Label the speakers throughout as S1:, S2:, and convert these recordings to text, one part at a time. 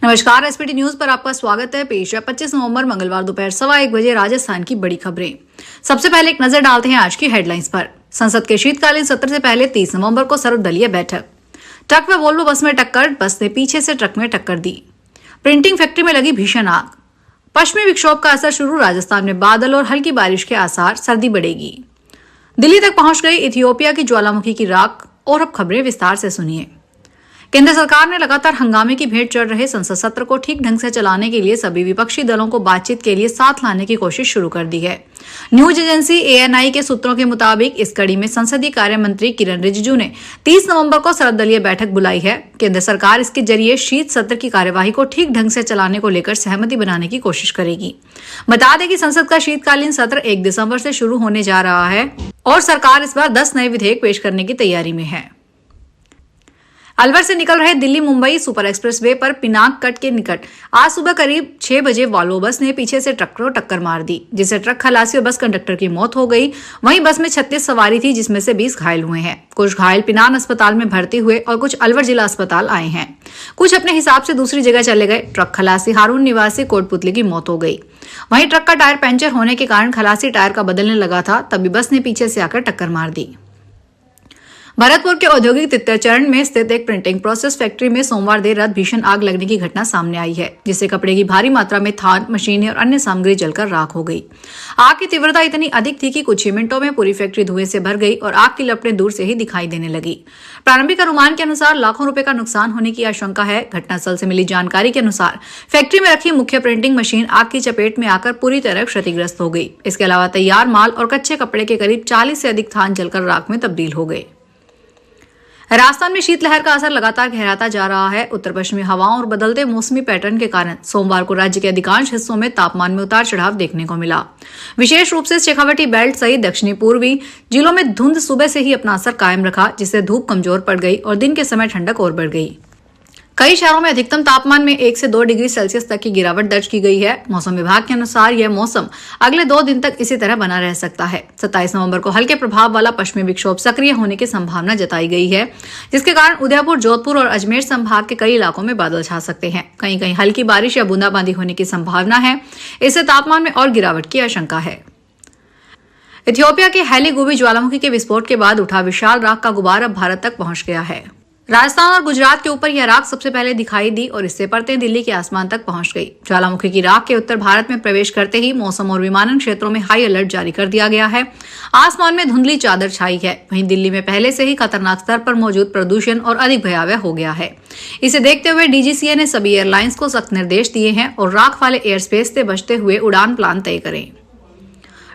S1: नमस्कार, SPT news पर आपका स्वागत है। पेश है 25 नवंबर मंगलवार दोपहर 1:15 बजे राजस्थान की बड़ी खबरें। सबसे पहले एक नजर डालते हैं आज की हेडलाइंस पर। संसद के शीतकालीन सत्र से पहले 30 नवंबर को सर्वदलीय बैठक। ट्रक व वोल्वो बस में टक्कर, बस ने पीछे से ट्रक में टक्कर दी। प्रिंटिंग फैक्ट्री में लगी भीषण आग। पश्चिमी विक्षोभ का असर शुरू, राजस्थान में बादल और हल्की बारिश के आसार, सर्दी बढ़ेगी। दिल्ली तक पहुंच गई इथियोपिया की ज्वालामुखी की राख। और अब खबरें विस्तार से सुनिए। केंद्र सरकार ने लगातार हंगामे की भेंट चढ़ रहे संसद सत्र को ठीक ढंग से चलाने के लिए सभी विपक्षी दलों को बातचीत के लिए साथ लाने की कोशिश शुरू कर दी है। न्यूज एजेंसी एएनआई के सूत्रों के मुताबिक इस कड़ी में संसदीय कार्य मंत्री किरण रिजिजू ने 30 नवंबर को सर्वदलीय बैठक बुलाई है। केंद्र सरकार इसके जरिए शीत सत्र की कार्यवाही को ठीक ढंग से चलाने को लेकर सहमति बनाने की कोशिश करेगी। बता दें कि संसद का शीतकालीन सत्र 1 दिसंबर से शुरू होने जा रहा है और सरकार इस बार 10 नए विधेयक पेश करने की तैयारी में है। अलवर से निकल रहे Delhi Mumbai super express way पर पिनाक कट के निकट आज सुबह करीब 6 बजे वॉल्वो बस ने पीछे से ट्रक को टक्कर मार दी, जिससे ट्रक खलासी और बस कंडक्टर की मौत हो गई। वहीं बस में 36 सवारी थी, जिसमें से 20 घायल हुए हैं। कुछ घायल पिनान अस्पताल में भर्ती हुए और कुछ अलवर जिला अस्पताल आए हैं। कुछ अपने हिसाब से दूसरी जगह चले गए। ट्रक खलासी हारून निवासी कोटपुतली की मौत हो गई। वहीं ट्रक का टायर पंचर होने के कारण खलासी टायर का बदलने लगा था, तभी बस ने पीछे से आकर टक्कर मार दी। भरतपुर के औद्योगिक तृतीय चरण में स्थित एक प्रिंटिंग प्रोसेस फैक्ट्री में सोमवार देर रात भीषण आग लगने की घटना सामने आई है, जिससे कपड़े की भारी मात्रा में थान, मशीनें और अन्य सामग्री जलकर राख हो गई। आग की तीव्रता इतनी अधिक थी कि कुछ ही मिनटों में पूरी फैक्ट्री धुएं से भर गई और आग की लपटें दूर से ही दिखाई देने लगी। प्रारंभिक अनुमान के अनुसार लाखों रुपए का नुकसान होने की आशंका है। घटनास्थल से मिली जानकारी के अनुसार फैक्ट्री में रखी मुख्य प्रिंटिंग मशीन आग की चपेट में आकर पूरी तरह क्षतिग्रस्त हो गई। इसके अलावा तैयार माल और कच्चे कपड़े के करीब 40 से अधिक थान जलकर राख में तब्दील हो गए। राजस्थान में शीतलहर का असर लगातार गहराता जा रहा है। उत्तर पश्चिमी हवाओं और बदलते मौसमी पैटर्न के कारण सोमवार को राज्य के अधिकांश हिस्सों में तापमान में उतार चढ़ाव देखने को मिला। विशेष रूप से शेखावटी बेल्ट सहित दक्षिणी पूर्वी जिलों में धुंध सुबह से ही अपना असर कायम रखा, जिससे धूप कमजोर पड़ गई और दिन के समय ठंडक और बढ़ गई। कई शहरों में अधिकतम तापमान में 1 से 2 डिग्री सेल्सियस तक की गिरावट दर्ज की गई है। मौसम विभाग के अनुसार यह मौसम अगले 2 दिन तक इसी तरह बना रह सकता है। 27 नवंबर को हल्के प्रभाव वाला पश्चिमी विक्षोभ सक्रिय होने की संभावना जताई गई है, जिसके कारण उदयपुर, जोधपुर और अजमेर संभाग के कई इलाकों में बादल छा सकते हैं। कहीं कहीं हल्की बारिश या बूंदाबांदी होने की संभावना है। इससे तापमान में और गिरावट की आशंका है। इथियोपिया के हैली गुबी ज्वालामुखी के विस्फोट के बाद उठा विशाल राख का गुबार अब भारत तक पहुंच गया है। राजस्थान और गुजरात के ऊपर यह राख सबसे पहले दिखाई दी और इससे परतें दिल्ली के आसमान तक पहुंच गई। ज्वालामुखी की राख के उत्तर भारत में प्रवेश करते ही मौसम और विमानन क्षेत्रों में हाई अलर्ट जारी कर दिया गया है। आसमान में धुंधली चादर छाई है। वहीं दिल्ली में पहले से ही खतरनाक स्तर पर मौजूद प्रदूषण और अधिक भयावह हो गया है। इसे देखते हुए डीजीसीए ने सभी एयरलाइंस को सख्त निर्देश दिए हैं और राख वाले एयर स्पेस से बचते हुए उड़ान प्लान तय करें।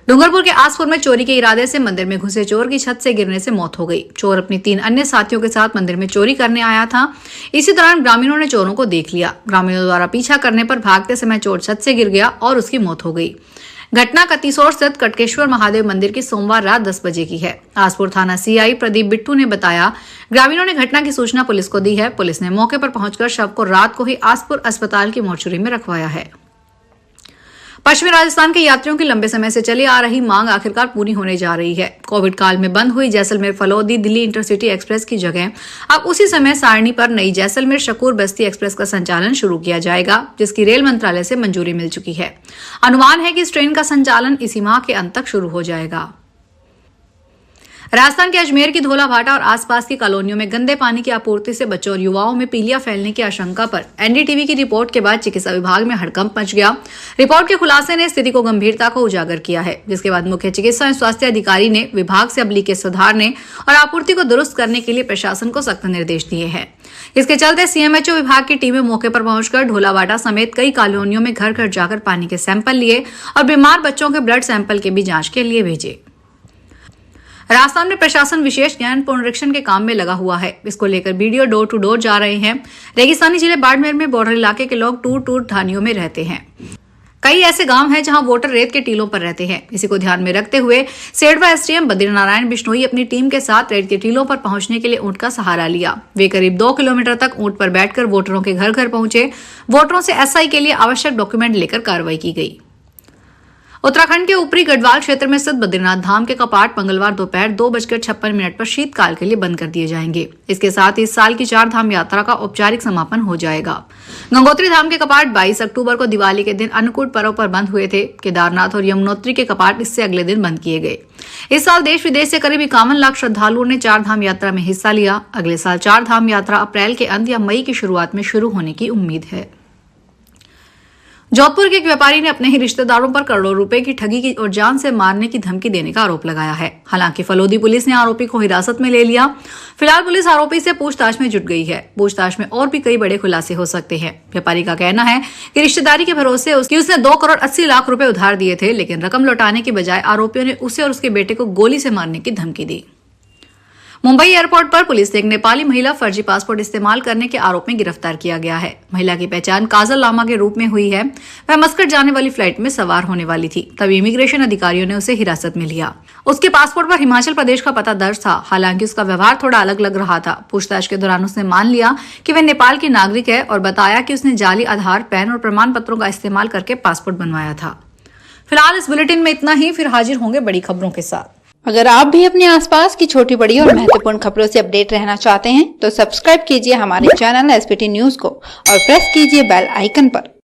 S1: डूंगरपुर के आसपुर में चोरी के इरादे से मंदिर में घुसे चोर की छत से गिरने से मौत हो गई। चोर अपनी 3 अन्य साथियों के साथ मंदिर में चोरी करने आया था। इसी दौरान ग्रामीणों ने चोरों को देख लिया। ग्रामीणों द्वारा पीछा करने पर भागते समय चोर छत से गिर गया और उसकी मौत हो गई। घटना कतीसौर स्थित कटकेश्वर महादेव मंदिर की सोमवार रात 10 बजे की है। आसपुर थाना सीआई प्रदीप बिट्टू ने बताया, ग्रामीणों ने घटना की सूचना पुलिस को दी है। पुलिस ने मौके पर पहुंचकर शव को रात को ही आसपुर अस्पताल की मोर्चरी में रखवाया है। पश्चिमी राजस्थान के यात्रियों की लंबे समय से चली आ रही मांग आखिरकार पूरी होने जा रही है। कोविड काल में बंद हुई जैसलमेर फलौदी दिल्ली इंटरसिटी एक्सप्रेस की जगह अब उसी समय सारणी पर नई जैसलमेर शकूर बस्ती एक्सप्रेस का संचालन शुरू किया जाएगा, जिसकी रेल मंत्रालय से मंजूरी मिल चुकी है। अनुमान है कि इस ट्रेन का संचालन इसी माह के अंत तक शुरू हो जाएगा। राजस्थान के अजमेर की धोलाभाटा और आसपास की कॉलोनियों में गंदे पानी की आपूर्ति से बच्चों और युवाओं में पीलिया फैलने की आशंका पर एनडीटीवी की रिपोर्ट के बाद चिकित्सा विभाग में हड़कंप मच गया। रिपोर्ट के खुलासे ने स्थिति को गंभीरता को उजागर किया है, जिसके बाद मुख्य चिकित्सा एवं स्वास्थ्य अधिकारी ने विभाग से अब लीकेज सुधारने और आपूर्ति को दुरुस्त करने के लिए प्रशासन को सख्त निर्देश दिए हैं। इसके चलते सीएमएचओ विभाग की टीमें मौके पर पहुंचकर ढोलाभाटा समेत कई कॉलोनियों में घर घर जाकर पानी के सैंपल लिए और बीमार बच्चों के ब्लड सैंपल के भी जांच के लिए भेजे। राजस्थान में प्रशासन विशेष ज्ञान पुनरीक्षण के काम में लगा हुआ है। इसको लेकर वीडियो डोर टू डोर जा रहे हैं। रेगिस्तानी जिले बाड़मेर में बॉर्डर इलाके के लोग टूर ढानियों में रहते हैं। कई ऐसे गांव हैं जहां वोटर रेत के टीलों पर रहते हैं। इसी को ध्यान में रखते हुए सेडवा एसडीएम बद्रीनारायण बिश्नोई अपनी टीम के साथ रेत के टीलों पर पहुंचने के लिए ऊंट का सहारा लिया। वे करीब 2 किलोमीटर तक ऊंट पर बैठकर वोटरों के घर घर पहुंचे। वोटरों से एसआई के लिए आवश्यक डॉक्यूमेंट लेकर कार्रवाई की गई। उत्तराखंड के ऊपरी गढ़वाल क्षेत्र में स्थित बद्रीनाथ धाम के कपाट मंगलवार दोपहर 2:56 पर शीतकाल के लिए बंद कर दिए जाएंगे। इसके साथ ही इस साल की 4 धाम यात्रा का औपचारिक समापन हो जाएगा। गंगोत्री धाम के कपाट 22 अक्टूबर को दिवाली के दिन अन्नकूट पर्व पर बंद हुए थे। केदारनाथ और यमुनोत्री के कपाट इससे अगले दिन बंद किए गए। इस साल देश विदेश से करीब 51 लाख श्रद्धालुओं ने 4 धाम यात्रा में हिस्सा लिया। अगले साल 4 धाम यात्रा अप्रैल के अंत या मई की शुरुआत में शुरू होने की उम्मीद है। जोधपुर के एक व्यापारी ने अपने ही रिश्तेदारों पर करोड़ों रुपए की ठगी की और जान से मारने की धमकी देने का आरोप लगाया है। हालांकि फलोदी पुलिस ने आरोपी को हिरासत में ले लिया। फिलहाल पुलिस आरोपी से पूछताछ में जुट गई है। पूछताछ में और भी कई बड़े खुलासे हो सकते हैं। व्यापारी का कहना है कि रिश्तेदारी के भरोसे उसने 2 करोड़ 80 लाख रुपए उधार दिए थे, लेकिन रकम लौटाने की बजाय आरोपियों ने उसे और उसके बेटे को गोली से मारने की धमकी दी। मुंबई एयरपोर्ट पर पुलिस ने एक नेपाली महिला फर्जी पासपोर्ट इस्तेमाल करने के आरोप में गिरफ्तार किया गया है। महिला की पहचान काजल लामा के रूप में हुई है। वह मस्कट जाने वाली फ्लाइट में सवार होने वाली थी, तभी इमिग्रेशन अधिकारियों ने उसे हिरासत में लिया। उसके पासपोर्ट पर हिमाचल प्रदेश का पता दर्ज था। हालांकि उसका व्यवहार थोड़ा अलग लग रहा था। पूछताछ के दौरान उसने मान लिया कि वह नेपाल की नागरिक है और बताया कि उसने जाली आधार, पैन और प्रमाण पत्रों का इस्तेमाल करके पासपोर्ट बनवाया था। फिलहाल इस बुलेटिन में इतना ही। फिर हाजिर होंगे बड़ी खबरों के साथ।
S2: अगर आप भी अपने आसपास की छोटी बड़ी और महत्वपूर्ण खबरों से अपडेट रहना चाहते हैं तो सब्सक्राइब कीजिए हमारे चैनल एसपीटी न्यूज को और प्रेस कीजिए बेल आइकन पर।